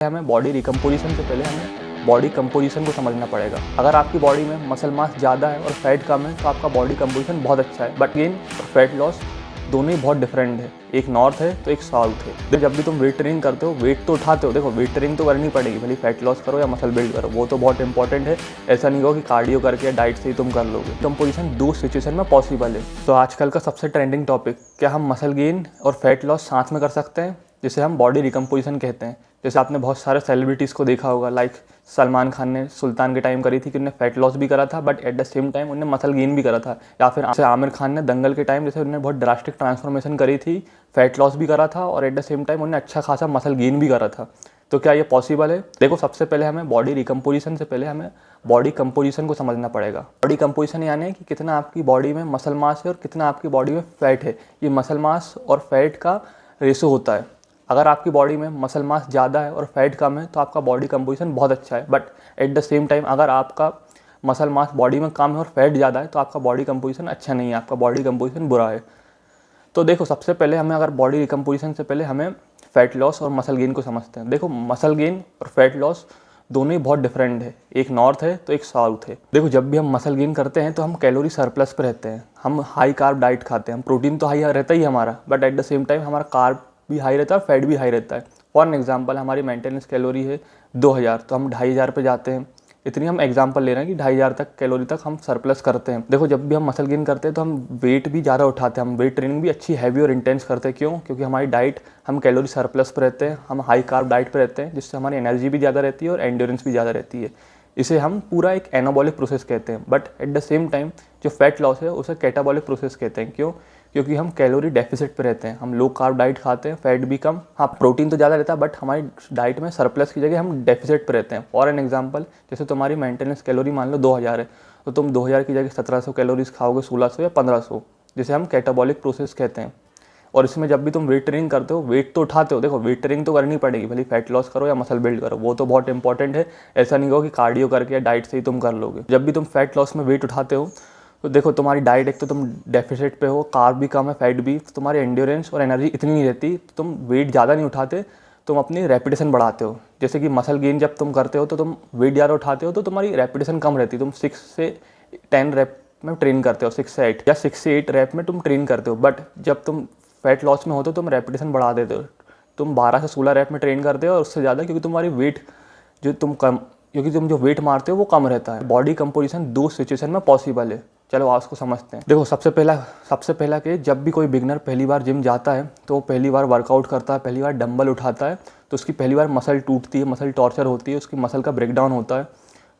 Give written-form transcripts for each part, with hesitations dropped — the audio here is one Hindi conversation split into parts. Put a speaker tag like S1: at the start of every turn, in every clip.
S1: हमें बॉडी रिकम्पोजिशन से पहले हमें बॉडी कंपोजिशन को समझना पड़ेगा। अगर आपकी बॉडी में मसल मास ज़्यादा है और फैट कम है तो आपका बॉडी कंपोजिशन बहुत अच्छा है, बट गेन और फैट लॉस दोनों ही बहुत डिफरेंट है। एक नॉर्थ है तो एक साउथ है। तो जब भी तुम वेट ट्रेनिंग करते हो, वेट तो उठाते हो, देखो वेट ट्रेनिंग तो करनी पड़ेगी, भले फैट लॉस करो या मसल बिल्ड करो, वो तो बहुत इंपॉर्टेंट है। ऐसा नहीं हो कि कार्डियो करके या डाइट से ही तुम कर लोगे। कंपोजिशन दो सिचुएशन में पॉसिबल है। तो आजकल का सबसे ट्रेंडिंग टॉपिक, क्या हम मसल गेन और फैट लॉस साथ में कर सकते हैं, जिसे हम बॉडी रिकम्पोजिशन कहते हैं। जैसे आपने बहुत सारे सेलिब्रिटीज़ को देखा होगा, लाइक सलमान खान ने सुल्तान के टाइम करी थी कि उन्होंने फैट लॉस भी करा था, but at the same time उन्होंने मसल गेन भी करा था। या फिर जैसे आमिर खान ने दंगल के टाइम जैसे उन्होंने बहुत ड्रास्टिक ट्रांसफॉर्मेशन करी थी, फैट लॉस भी करा था और एट द सेम टाइम उन्होंने अच्छा खासा मसल गेन भी करा था। तो क्या ये पॉसिबल है? देखो, सबसे पहले हमें बॉडी रिकम्पोजिशन से पहले हमें बॉडी कंपोजिशन को समझना पड़ेगा। बॉडी कंपोजिशन यानी कि कितना आपकी बॉडी में मसल मास है और कितना आपकी बॉडी में फैट है। ये मसल मास और फैट का रेशो होता है। अगर आपकी बॉडी में मसल मास ज़्यादा है और फैट कम है तो आपका बॉडी कंपोजिशन बहुत अच्छा है, but at the same time अगर आपका मसल मास बॉडी में कम है और फैट ज़्यादा है तो आपका बॉडी कंपोजिशन अच्छा नहीं है, आपका बॉडी कंपोजिशन बुरा है। तो देखो, सबसे पहले हमें अगर बॉडी रिकम्पोजिशन से पहले हमें फैट लॉस और मसल गेन को समझते हैं। देखो, मसल गेन और फैट लॉस दोनों ही बहुत डिफरेंट है। एक नॉर्थ है तो एक साउथ है। देखो, जब भी हम मसल गेन करते हैं तो हम कैलोरी सरप्लस पे रहते हैं, हम हाई कार्ब डाइट खाते हैं, हम प्रोटीन तो हाई रहता ही हमारा, but at the same time हमारा कार्ब भी हाई रहता है और फैट भी हाई रहता है। फॉर एन एग्जाम्पल, हमारी मेंटेनेंस कैलोरी है 2000, तो हम 2500 पे जाते हैं। इतनी हम एग्जांपल ले रहे हैं कि 2500 तक कैलोरी तक हम सरप्लस करते हैं। देखो, जब भी हम मसल गेन करते हैं तो हम वेट भी ज़्यादा उठाते हैं, हम वेट ट्रेनिंग भी अच्छी हैवी और इंटेंस करते हैं। क्यों? क्योंकि हमारी डाइट, हम कैलोरी सरप्लस पर रहते हैं, हम हाई कार्ब डाइट पर रहते हैं, जिससे हमारी एनर्जी भी ज़्यादा रहती है और एंड्योरेंस भी ज़्यादा रहती है। इसे हम पूरा एक एनाबॉलिक प्रोसेस कहते हैं। But at the same time जो फैट लॉस है उसे कैटाबॉलिक प्रोसेस कहते हैं। क्यों? क्योंकि हम कैलोरी डेफिसिट पे रहते हैं, हम लो कार्ब डाइट खाते हैं, फैट भी कम, हाँ प्रोटीन तो ज़्यादा रहता है, बट हमारी डाइट में सरप्लस की जगह हम डेफिसिट पे रहते हैं। फॉर एन एग्जांपल, जैसे तुम्हारी मेंटेनेंस कैलोरी मान लो 2000 है, तो तुम 2000 की जगह 1700 कैलोरीज खाओगे, 1600 या 1500, जिसे हम कैटाबॉलिक प्रोसेस कहते हैं। और इसमें जब भी तुम वेट ट्रेनिंग करते हो, वेट तो उठाते हो, देखो वेट ट्रेनिंग तो करनी पड़ेगी, भले फैट लॉस करो या मसल बिल्ड करो, वो तो बहुत इंपॉर्टेंट है। ऐसा नहीं हो कि कार्डियो करके या डाइट से ही तुम कर लोगे। जब भी तुम फैट लॉस में वेट उठाते हो तो देखो, तुम्हारी डाइट, एक तो तुम डेफिसिट पे हो, कार्ब भी कम है, फैट भी, तो तुम्हारी एंड्योरेंस और एनर्जी इतनी नहीं रहती, तो तुम वेट ज़्यादा नहीं उठाते, तुम अपनी रेपिटेशन बढ़ाते हो। जैसे कि मसल गेन जब तुम करते हो तो तुम वेट ज़्यादा उठाते हो तो तुम्हारी रेपिटेशन कम रहती है, तुम 6 से 10 रैप में ट्रेन करते हो, 6 से 8 या 6 से 8 रैप में तुम ट्रेन करते हो। बट जब तुम फैट लॉस में होते हो तुम रेपिटेशन बढ़ा देते हो, तुम 12 से 16 रैप में ट्रेन करते हो और उससे ज़्यादा, क्योंकि तुम्हारी वेट क्योंकि तुम जो वेट मारते हो वो कम रहता है। बॉडी कंपोजिशन दो सिचुएशन में पॉसिबल है। चलो आज को समझते हैं। देखो, सबसे पहला कि जब भी कोई बिगनर पहली बार जिम जाता है तो वो पहली बार वर्कआउट करता है, पहली बार डंबल उठाता है, तो उसकी पहली बार मसल टूटती है, मसल टॉर्चर होती है, उसकी मसल का ब्रेकडाउन होता है,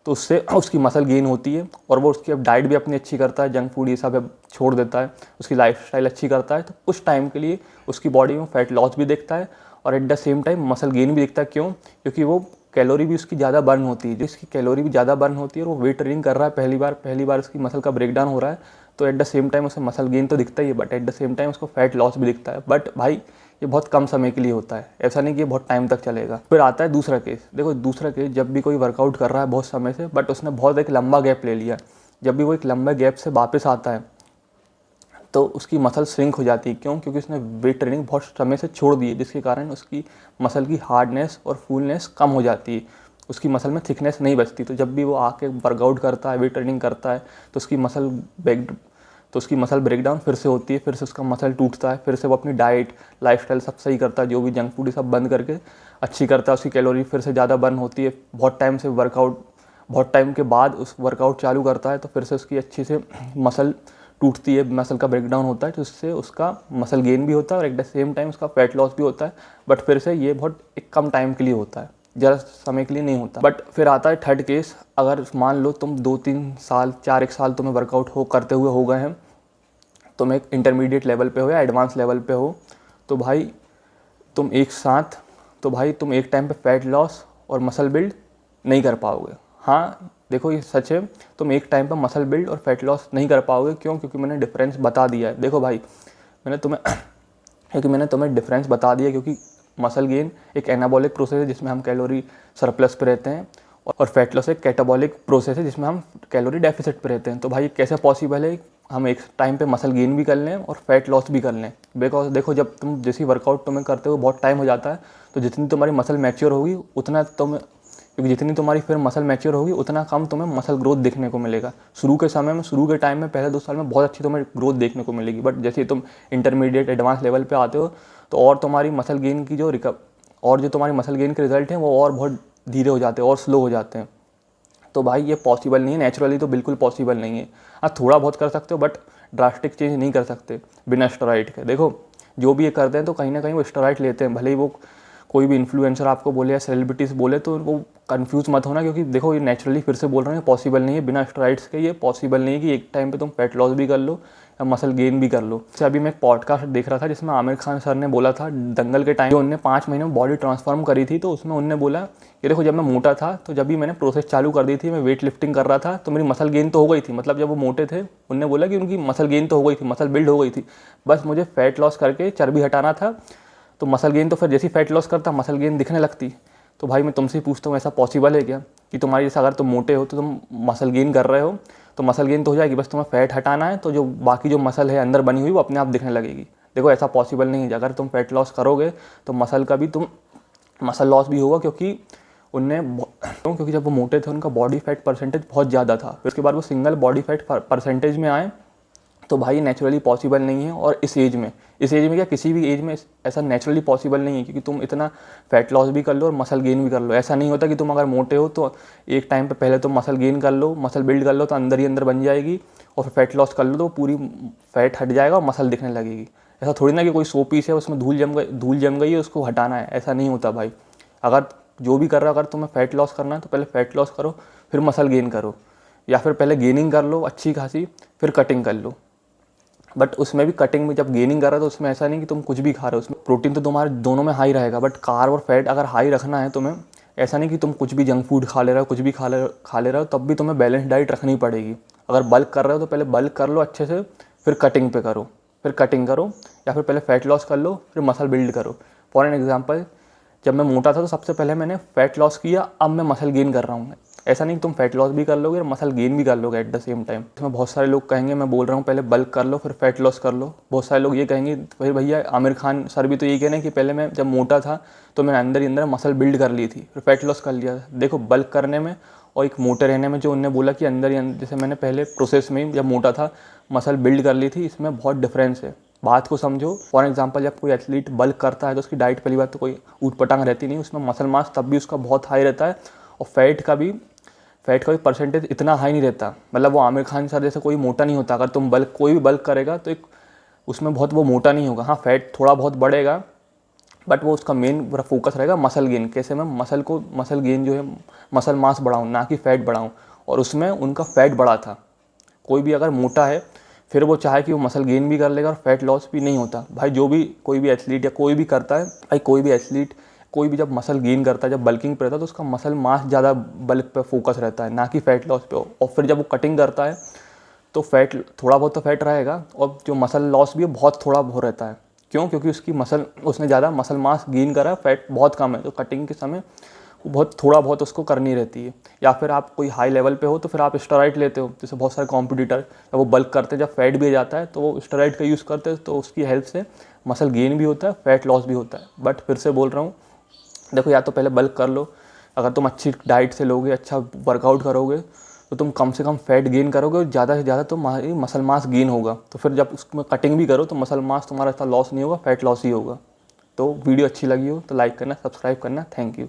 S1: तो उससे उसकी मसल गेन होती है और वो उसकी अब डाइट भी अपनी अच्छी करता है, जंक फूड ये सब अब छोड़ देता है, उसकी लाइफस्टाइल अच्छी करता है, तो कुछ टाइम के लिए उसकी बॉडी में फैट लॉस भी दिखता है और at the same time muscle gain भी दिखता है। क्यों? क्योंकि वो कैलोरी भी उसकी ज़्यादा बर्न होती है, जिसकी कैलोरी भी ज़्यादा बर्न होती है और वो वेट ट्रेनिंग कर रहा है, पहली बार उसकी मसल का ब्रेकडाउन हो रहा है, तो एट द सेम टाइम उसे मसल गेन तो दिखता ही है, but at the same time उसको फैट लॉस भी दिखता है। बट भाई, ये बहुत कम समय के लिए होता है, ऐसा नहीं कि ये बहुत टाइम तक चलेगा। फिर आता है दूसरा केस। देखो, दूसरा केस, जब भी कोई वर्कआउट कर रहा है बहुत समय से, बट उसने बहुत एक लंबा गैप ले लिया, जब भी वो एक लंबे गैप से वापस आता है तो उसकी मसल श्रिंक हो जाती है। क्यों? क्योंकि उसने वेट ट्रेनिंग बहुत समय से छोड़ दी है, जिसके कारण उसकी मसल की हार्डनेस और फुलनेस कम हो जाती है, उसकी मसल में थिकनेस नहीं बचती। तो जब भी वो आके वर्कआउट करता है, वेट ट्रेनिंग करता है, तो उसकी मसल ब्रेकडाउन फिर से होती है, फिर से उसका मसल टूटता है, फिर से वो अपनी डाइट, लाइफस्टाइल सब सही करता है, जो भी जंक फूड ये सब बंद करके अच्छी करता है, उसकी कैलोरी फिर से ज़्यादा बर्न होती है। बहुत टाइम के बाद उस वर्कआउट चालू करता है तो फिर से उसकी अच्छी से मसल टूटती है, मसल का ब्रेकडाउन होता है, जिससे उसका मसल गेन भी होता है और एट द सेम टाइम उसका फैट लॉस भी होता है। बट फिर से ये बहुत एक कम टाइम के लिए होता है, ज़्यादा समय के लिए नहीं होता। बट फिर आता है थर्ड केस। अगर मान लो तुम 2-3 साल, 1 साल तुम्हें वर्कआउट करते हुए हो गए हैं, तुम एक इंटरमीडिएट लेवल पे हो या एडवांस लेवल पे हो, तो भाई तुम एक टाइम पे फैट लॉस और मसल बिल्ड नहीं कर पाओगे। हाँ, देखो ये सच है, तुम एक टाइम पर मसल बिल्ड और फैट लॉस नहीं कर पाओगे। क्यों? क्योंकि मैंने डिफरेंस बता दिया है। देखो भाई, मैंने तुम्हें डिफरेंस बता दिया, क्योंकि मसल गेन एक एनाबॉलिक प्रोसेस है जिसमें हम कैलोरी सरप्लस पे रहते हैं और फैट लॉस एक कैटाबॉलिक प्रोसेस है जिसमें हम कैलोरी डेफिसिट पे रहते हैं। तो भाई कैसे पॉसिबल है हम एक टाइम पे मसल गेन भी कर लें और फैट लॉस भी कर लें? बिकॉज देखो, जब तुम जैसी वर्कआउट तुम्हें करते हो बहुत टाइम हो जाता है, तो जितनी तुम्हारी मसल मैच्योर होगी उतना क्योंकि जितनी तुम्हारी फिर मसल मैच्योर होगी उतना कम तुम्हें मसल ग्रोथ देखने को मिलेगा। शुरू के समय में, शुरू के टाइम में, पहले 2 साल में बहुत अच्छी तुम्हें ग्रोथ देखने को मिलेगी, बट जैसे तुम इंटरमीडिएट एडवांस लेवल पे आते हो तो और तुम्हारी मसल गेन की जो तुम्हारी मसल गेन के रिजल्ट हैं वो और बहुत धीरे हो जाते हैं और स्लो हो जाते हैं। तो भाई ये पॉसिबल नहीं है, नेचुरली तो बिल्कुल पॉसिबल नहीं है। हाँ, थोड़ा बहुत कर सकते हो बट ड्रास्टिक चेंज नहीं कर सकते बिना स्टेरॉइड के। देखो, जो भी ये करते हैं तो कहीं ना कहीं वो स्टेरॉइड लेते हैं, भले ही वो कोई भी इन्फ्लुएंसर आपको बोले या सेलिब्रिटीज़ बोले, तो वो कंफ्यूज मत होना, क्योंकि देखो ये नेचुरली फिर से बोल रहे हैं पॉसिबल नहीं है बिना स्टेरॉइड्स के। ये पॉसिबल नहीं है कि एक टाइम पे तुम फैट लॉस भी कर लो या मसल गेन भी कर लो। जैसे अभी मैं एक पॉडकास्ट देख रहा था जिसमें आमिर खान सर ने बोला था, दंगल के टाइम उन्होंने 5 महीने में बॉडी ट्रांसफॉर्म करी थी, तो उसमें उन्होंने बोला कि देखो, जब मैं मोटा था तो जब भी मैंने प्रोसेस चालू कर दी थी, मैं वेट लिफ्टिंग कर रहा था तो मेरी मसल गेन तो हो गई थी। मतलब जब वो मोटे थे उन्होंने बोला कि उनकी मसल गेन तो हो गई थी, मसल बिल्ड हो गई थी, बस मुझे फैट लॉस करके चर्बी हटाना था। तो मसल गेन तो फिर जैसी फैट लॉस करता मसल गेन दिखने लगती। तो भाई मैं तुमसे पूछता हूँ, ऐसा पॉसिबल है क्या कि तुम्हारी जैसे अगर तुम मोटे हो तो तुम मसल गेन कर रहे हो, तो मसल गेन तो हो जाएगी, बस तुम्हें फैट हटाना है, तो जो बाकी जो मसल है अंदर बनी हुई वो अपने आप दिखने लगेगी? देखो, ऐसा पॉसिबल नहीं है। अगर तुम फैट लॉस करोगे तो मसल का भी तुम मसल लॉस भी होगा, क्योंकि जब वो मोटे थे उनका बॉडी फैट परसेंटेज बहुत ज़्यादा था, फिर उसके बाद वो सिंगल बॉडी फैट परसेंटेज में आए। तो भाई नेचुरली पॉसिबल नहीं है। और इस एज में क्या किसी भी एज में ऐसा नेचुरली पॉसिबल नहीं है, क्योंकि तुम इतना फैट लॉस भी कर लो और मसल गेन भी कर लो। ऐसा नहीं होता कि तुम अगर मोटे हो तो एक टाइम पे पहले तुम मसल गेन कर लो, मसल बिल्ड कर लो तो अंदर ही अंदर बन जाएगी, और फैट लॉस कर लो तो पूरी फैट हट जाएगा और मसल दिखने लगेगी। ऐसा थोड़ी ना कि कोई 100 पीस है उसमें धूल जम गई है उसको हटाना है, ऐसा नहीं होता भाई। अगर जो भी कर रहा है, अगर तुम्हें फैट लॉस करना है तो पहले फैट लॉस करो, फिर मसल गेन करो, या फिर पहले गेनिंग कर लो अच्छी खासी, फिर कटिंग कर लो। बट उसमें भी कटिंग में जब गेनिंग कर रहे हो तो उसमें ऐसा नहीं कि तुम कुछ भी खा रहे हो, उसमें प्रोटीन तो तुम्हारे दोनों में हाई रहेगा, बट कार्ब और फैट अगर हाई रखना है तुम्हें, ऐसा नहीं कि तुम कुछ भी जंक फूड खा ले रहे हो, कुछ भी खा ले रहे हो, तब भी तुम्हें बैलेंस डाइट रखनी पड़ेगी। अगर बल्क कर रहे हो तो पहले बल्क कर लो अच्छे से, फिर कटिंग पे करो, फिर कटिंग करो, या फिर पहले फैट लॉस कर लो फिर मसल बिल्ड करो। फॉर एन एग्जाम्पल, जब मैं मोटा था तो सबसे पहले मैंने फैट लॉस किया, अब मैं मसल गेन कर रहा हूँ। ऐसा नहीं कि तुम फैट लॉस भी कर लोगे और मसल गेन भी कर लोगे एट द सेम टाइम। इसमें बहुत सारे लोग कहेंगे, मैं बोल रहा हूँ पहले बल्क कर लो फिर फैट लॉस कर लो। बहुत सारे लोग ये कहेंगे, फिर भैया आमिर खान सर भी तो ये कह रहे हैं कि पहले मैं जब मोटा था तो मैंने अंदर ही अंदर मसल बिल्ड कर ली थी, फिर फैट लॉस कर लिया। देखो, बल्क करने में और एक मोटे रहने में, जो उन्होंने बोला कि अंदर ही अंदर, जैसे मैंने पहले प्रोसेस में जब मोटा था मसल बिल्ड कर ली थी, इसमें बहुत डिफरेंस है। बात को समझो। फॉर एग्जांपल, जब कोई एथलीट बल्क करता है तो उसकी डाइट पहली बात तो कोई ऊट पटांग रहती नहीं, उसमें मसल मास तब भी उसका बहुत हाई रहता है, और फैट का भी परसेंटेज इतना हाई नहीं रहता। मतलब वो आमिर खान सर जैसे कोई मोटा नहीं होता। अगर तुम कोई भी बल्क करेगा तो एक उसमें बहुत वो मोटा नहीं होगा। हाँ, फैट थोड़ा बहुत बढ़ेगा, बट वो उसका मेन फोकस रहेगा मसल गेन। कैसे मैं मसल गेन जो है मसल मास बढ़ाऊँ, ना कि फैट बढ़ाऊँ। और उसमें उनका फैट बढ़ा था। कोई भी अगर मोटा है फिर वो चाहे कि वो मसल गेन भी कर लेगा और फैट लॉस भी नहीं होता। भाई कोई भी एथलीट या कोई भी करता है, भाई कोई भी एथलीट कोई भी जब मसल गेन करता है, जब बल्किंग पे रहता है, तो उसका मसल मास ज़्यादा बल्क पे फोकस रहता है, ना कि फैट लॉस पे। और फिर जब वो कटिंग करता है तो फैट थोड़ा बहुत तो फैट रहेगा, और जो मसल लॉस भी है बहुत थोड़ा बहुत रहता है। क्यों? क्योंकि उसने ज़्यादा मसल मास गेन करा, फैट बहुत कम है, तो कटिंग के समय वो बहुत थोड़ा बहुत उसको करनी रहती है। या फिर आप कोई हाई लेवल पे हो तो फिर आप स्टेरॉइड लेते हो। जैसे बहुत सारे कॉम्पिटिटर जब वो बल्क करते हैं, जब फैट भी आ जाता है तो वो स्टेरॉइड का यूज़ करते हैं, तो उसकी हेल्प से मसल गेन भी होता है, फैट लॉस भी होता है। बट फिर से बोल रहा हूँ, देखो, या तो पहले बल्क कर लो। अगर तुम अच्छी डाइट से लोगे, अच्छा वर्कआउट करोगे, तो तुम कम से कम फैट गेन करोगे और ज़्यादा से ज़्यादा तुम्हारी मसल मास गेन होगा। तो फिर जब उसमें कटिंग भी करो तो मसल मास तुम्हारा इतना लॉस नहीं होगा, फैट लॉस ही होगा। तो वीडियो अच्छी लगी हो तो लाइक करना, सब्सक्राइब करना। Thank you.